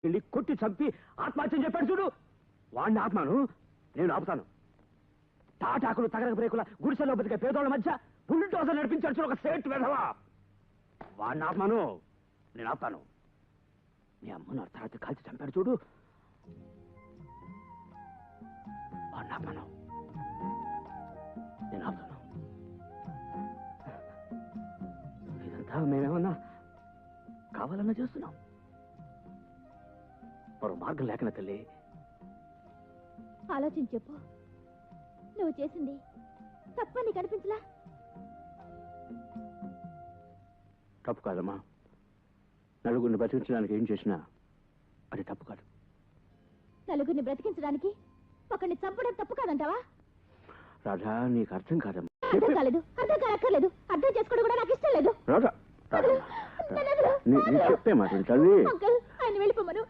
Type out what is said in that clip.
వెళ్ళి కొట్టి చంపి ఆత్మహత్య చెప్పాడు చూడు, వాడిని ఆత్మను నేను ఆపుతాను. తాటాకులు తగరక బ్రేకుల గుడిసెలో బతికే పేదోళ్ళ మధ్య బుల్డోజర్ నడిపించాడు చూడు ఒక సేట్ వెధవా, వాడిని ఆత్మను నేను ఆపుతాను. నీ అమ్మను అర్ధరాత్రి కాల్చి చంపాడు చూడు, వాడిని ఆత్మను నేను ఆపుతాను. ఇదంతా మేమేమన్నా కావాలన్నా చేస్తున్నాం, మరో మార్గం లేకనా తల్లి. ఆలోచించి చెప్పు, నువ్వు చేసింది తప్పని కనిపించలా? తప్పు కాదమ్మా, నలుగురిని బతికించడానికి ఏం చేసినా అది తప్పు కాదు. నలుగురిని బ్రతికించడానికి ఒకరిని చంపడం తప్పు కాదంటావా? రాధా, నీకు అర్థం కాదమ్మా. అర్థం కాలేదు, అర్థం కానక్కర్లేదు, అర్థం చేసుకోవడం కూడా నాకు ఇష్టం లేదు. రాధా, చెప్పే మాట తల్లి. అంకుల్, ఆయన వెళ్ళిపోమను.